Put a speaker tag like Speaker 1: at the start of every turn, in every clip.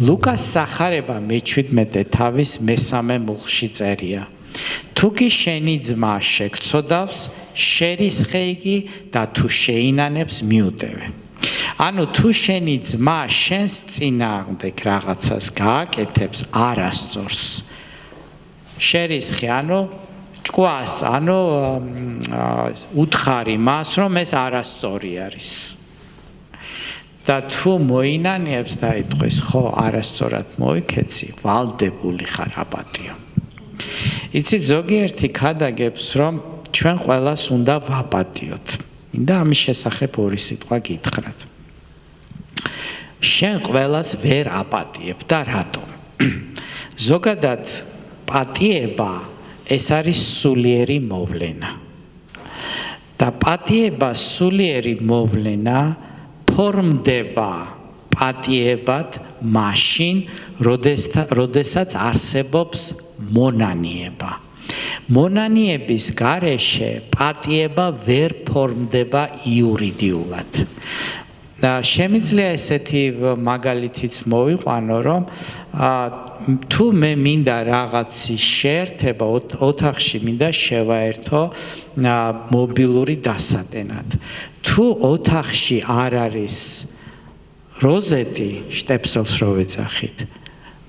Speaker 1: ლუკას სახარება მე-17 თავის მესამე მუხლში წერია. თუ კი შენი ძმა შეგწოდავს, შერისხე იგი და თუ შეინანებს მიუტევე. ანუ თუ შენი ძმა შენს წინააღმდეგ რაღაცას გააკეთებს არასწორს, შერისხე, ანუ ჭკვას, ანუ უთხარი მას, რომ ეს არასწორი არის. და თუ მოინანიებს და იტყვის, ხო, არასწორად მოიქეცი, ვალდებული ხარ აპატიო. იცით, ზოგიერთი ქადაგებს, რომ ჩვენ ყველას უნდა ვაპატიოთ. და ამის შესახებ ორი სიტყვა გითხრათ. შენ ყველას ვერ აპატიებ და რატომ? ზოგადად პატიება ეს არის სულიერი მოვლენა. და პატიება სულიერი მოვლენა ფორმდება პატიებად მაშინ, როდესაც არსებობს მონანიება. მონანიების გარეშე პატიება ვერ ფორმდება იურიდიულად. შემიძლია ესეთი მაგალითიც მოვიყვანო, რომ თუ მე მინდა რაღაცის შეერთება ოთახში მინდა შევაერთო მობილური დასატენად. თუ ოთახში არ არის როზეტი, შტეპსელს რო ვეძახით,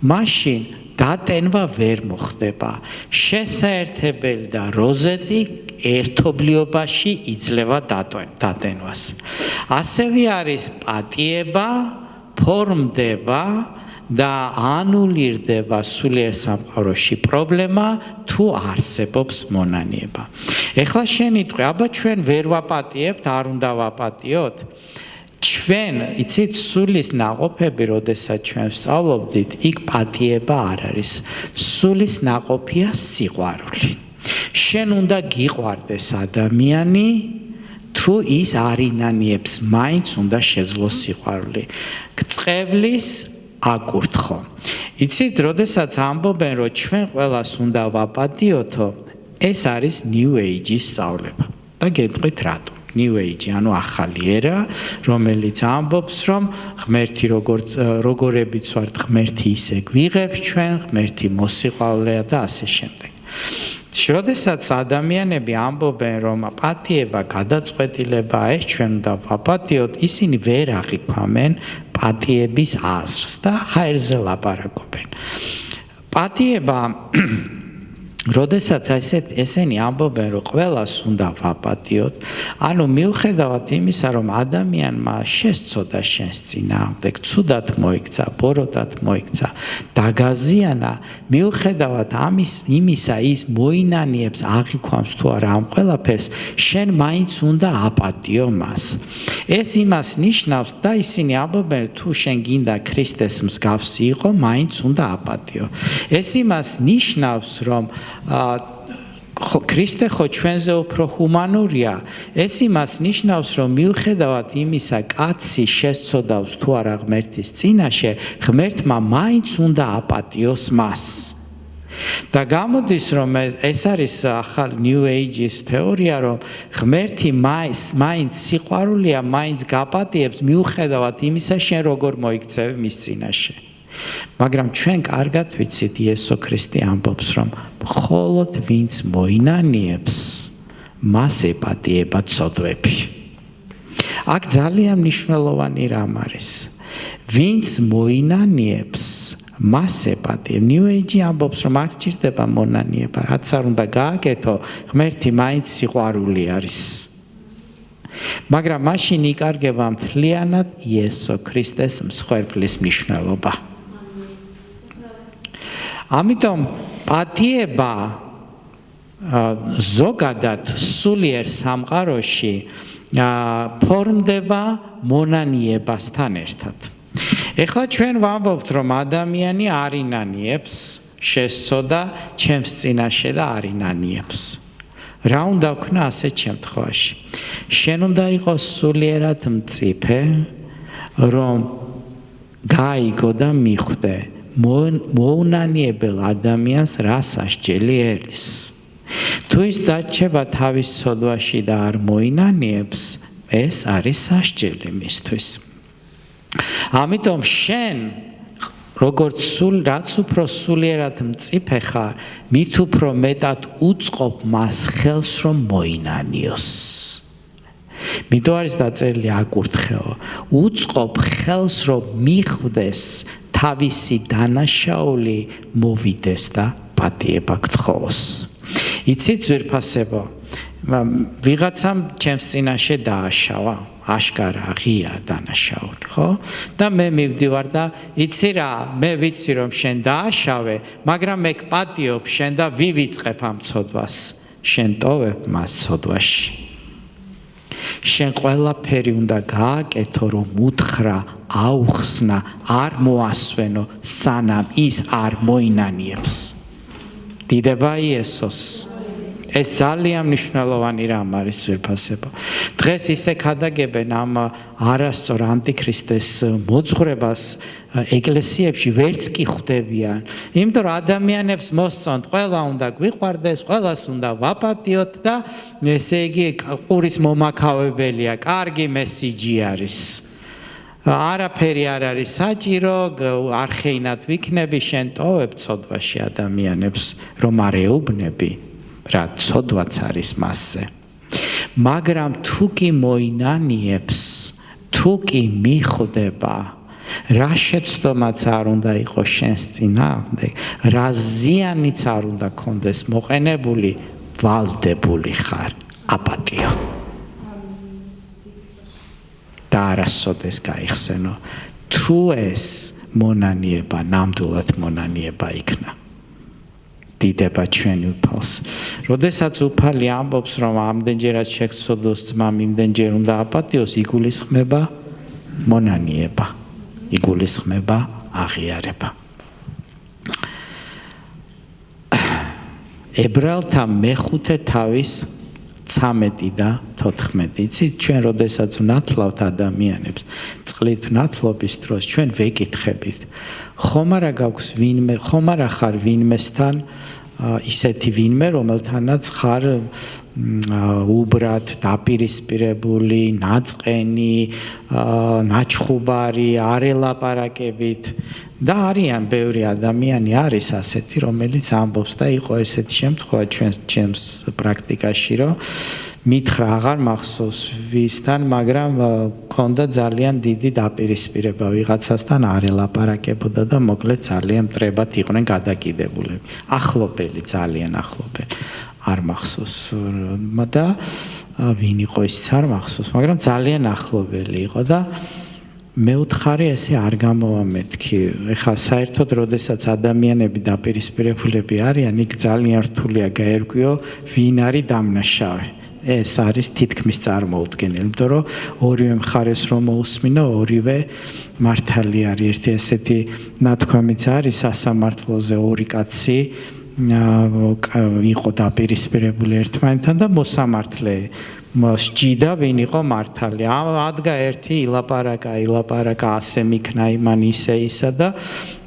Speaker 1: მაშინ დატენვა ვერ მოხდება. შესაერთებელი და როზეტი ერთობლიობაში იძლევა დატენვას. ასევე არის პატიება, ფორმდება და ანულირდება სულიერ სამყაროში პრობლემა, თუ არსებობს მონანიება. ეხლა შენ იტყვი, აბა ჩვენ ვერ ვაპატიებთ, არ უნდა ვაპატიოთ. ჩვენ, იცით, სულის ნაყოფები, როდესაც ჩვენ ვსწავლობდით, იქ პატიება არ არის. სულის ნაყოფია სიყვარული. შენ უნდა გიყვარდეს ადამიანი, თუ ის არ ინანიებს, მაინც უნდა შეძლოს სიყვარული. გწყევლის აკურთხო. იცით, როდესაც ამბობენ, რომ ჩვენ ყველას უნდა ვაპატიოთო, ეს არის New Age-ის სწავლება. და გეტყვით რატო? New Age, ანუ ახალი ერა, რომელიც ამბობს, რომ ღმერთი როგორებიც ვართ, ღმერთი ისე გვიღებს ჩვენ, ღმერთი მოსიყვარულეა და ასე შემდეგ. როდესაც ადამიანები ამბობენ, რომ პატიება, გადაწყვეტილება, ეს ჩვენ უნდა ვაპატიოთ, ისინი ვერ აღიქვამენ პატიების აზრს და ჰაერზე ლაპარაკობენ. პატიება, როდესაც ესენი ამბობენ, რომ ყველას უნდა ვაპატიოთ, ანუ მიუხედავად იმისა, რომ ადამიანმა შესწოდა შენს წინააღმდეგ, ცუდად მოიქცა, ბოროტად მოიქცა, დაგაზიანა, მიუხედავად იმისა, ის მოინანიებს, აღიქვამს თუ არა ამ ყველაფერს, შენ მაინც უნდა აპატიო მას. ეს იმას ნიშნავს და ისინი ამბობენ, თუ შენ გინდა ქრისტეს მსგავსი იყო, მაინც უნდა აპატიო. ეს იმას ნიშნავს, რომ ქრისტე ხო ჩვენზე უფრო ჰუმანურია. ეს იმას ნიშნავს, რომ მიუხედავად იმისა, კაცი შესწოდავს თუ არა ღმერთის წინაშე, ღმერთმა მაინც უნდა აპატიოს მას. და გამოდის, რომ ეს არის ახალ New Age-ის თეორია, რომ ღმერთი მაინც სიყვარულია, მაინც გაპატიებს, მიუხედავად იმისა, შენ როგორ მოიქცევი მის წინაშე. მაგრამ ჩვენ კარგად ვიცით, იესო ქრისტე ამბობს, რომ მხოლოდ ვინც მოინანიებს, მას ეპატიება ცოდვები. აქ ძალიან მნიშვნელოვანი რამ არის. ვინც მოინანიებს, მას ეპატიება. New Age ამბობს, რომ არ ჭირდება მონანიება, რაც არ უნდა გააკეთო, ღმერთი მაინც სიყვარული არის. მაგრამ მაშინ იკარგება მთლიანად იესო ქრისტეს მსხვერპლის მნიშვნელობა. ამიტომ პატიება ზოგადად სულიერ სამყაროში ფორმდება მონანიებასთან ერთად. ეხლა ჩვენ ვამბობთ, რომ ადამიანი არ ინანიებს, შესწოდა ჩემს წინაშე და არ ინანიებს. რა უნდა ვქნა ასეთ შემთხვევაში? შენ უნდა იყოს სულიერად მწიფე, რომ გაიგო და მიხვდე მოუნანიებელ ადამიანს რა სასჯელი ელის. თუ ის დაჩება თავის ცოდვაში და არ მოინანიებს, ეს არის სასჯელი მისთვის. ამიტომ შენ როგორც რაც უფრო სულიერად მწიფე ხარ, მით უფრო მეტად უწყობ მას ხელს რომ მოინანიოს. მითო არის დაწერილი აკურთხეო, უწყობ ხელს რომ მიხვდეს თავისი დანაშაული მოვიდეს და პატიება გთხოვოს. იცით ძვირფასებო, ვიღაცამ ჩემს წინაშე დააშავა, აშკარა ღია დანაშაული, ხო? და მე მივდივარ და იცი რა, მე ვიცი რომ შენ დააშავე, მაგრამ მე გპატიობ შენ და ვივიწყებ ამ ცოდვას. შენ ტოვებ მას ცოდვაში. შენ ყველაფერი უნდა გააკეთო, რომ უთხრა, აუხსნა, არ მოასვენო, სანამ ის არ მოინანიებს. დიდება იესოს. ეს ძალიან მნიშვნელოვანი რამ არის ძვირფასებო. დღეს ისე ქადაგებენ ამ არასწორ ანტიქრისტეს მოძღვრებას ეკლესიებში ვერც კი ხვდებიან. იმიტომ რომ ადამიანებს მოსწონთ, ყველა უნდა გვიყვარდეს, ყველას უნდა ვაპატიოთ და ესე იგი ყურის მომაქავებელია, კარგი მესიჯი არის. არაფერი არ არის საჭირო, არხეინად ვიქნები, შენ ტოვებ ცოდვაში ადამიანებს, რომ არ ეუბნები. რა ცოდვაც არის მასზე. მაგრამ თუ კი მოინანიებს, თუ კი მიხვდება, რა შეცდომაც არ უნდა იყოს შენს წინააღმდეგ, რა ზიანიც არ უნდა კონდეს მოყენებული, ვალდებული ხარ, აპატიო. და არასოდეს გაიხსენო, თუ ეს მონანიება, ნამდვილად მონანიება იქნა. დიდება ჩვენი უფალს. როდესაც უფალი ამბობს, რომ ამდენჯერაც შეგცოდოს ძმა, იმდენჯერ უნდა აპატიოს, იგულისხმება მონანიება, იგულისხმება აღიარება. ებრაელთა მეხუთე თავის 13 და 14. იცით, ჩვენ როდესაც ვნათლავთ ადამიანებს, წყლით ვნათლობის დროს ჩვენ ვეკითხებით, ხომ არა გაქვს ვინმე, ხომ არა ხარ ვინმესთან ისეთი ვინმე, რომელთანაც ხარ უბრად დაპირისპირებული, ნაწყენი, ნაჩხუბარი, არ ელაპარაკებით და არიან ბევრი ადამიანი არის ასეთი, რომელიც ამბობს და იყო ესეთი შემთხვევა ჩვენს პრაქტიკაში, რომ მითხრა აღარ მახსოვს ვისთან, მაგრამ ქონდა ძალიან დიდი დაპირისპირება ვიღაცასთან, არ ელაპარაკებოდა და მოკლედ ძალიან მტრებად იყვნენ გადაკიდებულები. ახლობელი, ძალიან ახლობელი. არ მახსოვს და ვინ იყო ისიც არ მახსოვს, მაგრამ ძალიან ახლობელი იყო და მე ვთხარი ესე არ გამოვა მეთქი. ეხლა საერთოდ როდესაც ადამიანები დაპირისპირებულები არიან, იქ ძალიან რთულია გაერკვიო ვინ არის დამნაშავე. ეს არის თითქმის წარმოუდგენელი, იმიტომ რომ ორივე მხარეს რომ მოусმინო, ორივე მართალი არის. ერთი ესეთი ნათქვამიც არის სასამართლოზე, ორი კაცი იყო დაპირისპირებული ერთმანეთთან და მოსამართლე სჯიდა ვინ იყო მართალი. ადგა ერთი ილაპარაკა, ასე მიქნა იმან ისე ისა და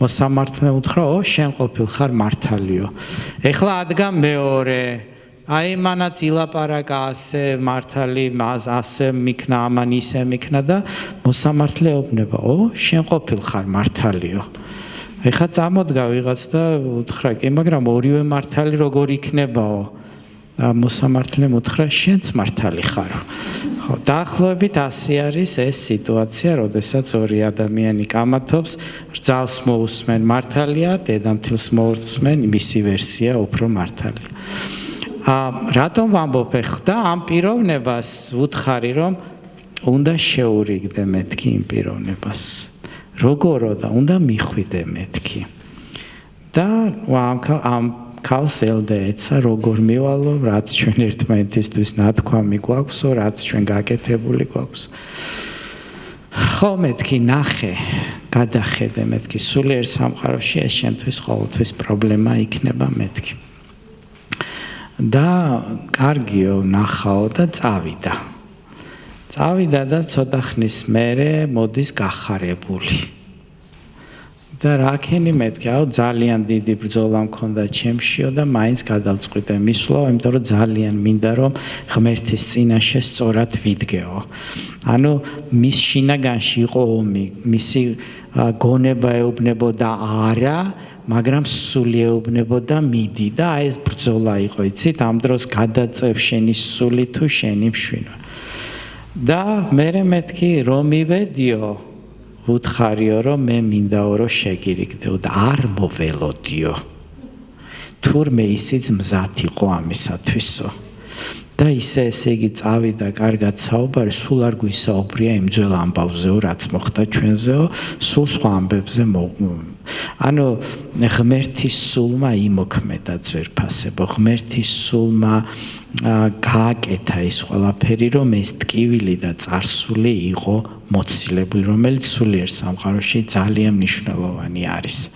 Speaker 1: მოსამართლე უთხრა, შენ ყოფილ ხარ მართალიო. ეხლა ადგა მეორე, აი მანაც ილაპარაკა ასე მართალი, ასე მიქნა, ამან ისე მიქნა და მოსამართლე ეუბნება, შენ ყოფილ ხარ მართალიო. ეხლა წამოდგა ვიღაც და უთხრა, კი, მაგრამ ორივე მართალი როგორ იქნებაო? მოსამართლემ უთხრა, შენც მართალი ხარ. ხო, დაახლოებით ასე არის ეს სიტუაცია, როდესაც ორი ადამიანი კამათობს, რძალს მოусმენ მართალია, დედამთილს მოусმენ მისი ვერსია უფრო მართალია. რატომ ვამბობ ეხლა ამ პიროვნებას ვუთხარი, რომ უნდა შეურიგდე მეთქი იმ პიროვნებას. როგორო და უნდა მიხვიდე მეთქი. და ამ ქალს ელდა ეცა, როგორ მივალო, რაც ჩვენ ერთმანეთისთვის ნათქვამი გვაქვსო, რაც ჩვენ გაკეთებული გვაქვს. ხო მეთქი, ნახე, გადახედე მეთქი, სულიერ სამყაროში ეს შენთვის ყოველთვის პრობლემა იქნება მეთქი. და კარგიო, ნახაო და წავიდა. წავიდა და ცოტა ხნის მერე მოდის გახარებული. და რაკენი მეთქი, ძალიან დიდი ბრძოლა მქონდა ჩემშიო და მაინც გადავწყვიტე მისვლა, იმიტომ რომ ძალიან მინდა რომ ღმერთის წინაშე სწორად ვიდგეო. ანუ მის შინაგანში იყო ომი, მისი გონება ეუბნებოდა არა, მაგრამ სული ეუბნებოდა მიდი და აი ეს ბრძოლა იყო, იცით, ამ დროს გადაწევ შენი სული თუ შენი მშვენივრა. და მე მეთქი რომ მივედიო უთხარიო რომ მე მინდაო რომ შეგირიგდეო და არ მოველოდიო. თურმე ისიც მზად იყო ამისათვისო. და ესე იგი წავიდა კარგად საუბარი, სულ არ გვისაუბრია იმ ძველ ამბავზეო, რაც მოხდა ჩვენზეო, სულ სხვა ამბებზე ანუ ღმერთის სულმა იმოქმედა ძვირფასებო, ღმერთის სულმა გააკეთა ის ყველაფერი, რომ ეს ტკივილი და წარსული იყო მოცილებული, რომელიც სულიერ სამყაროში ძალიან მნიშვნელოვანი არის.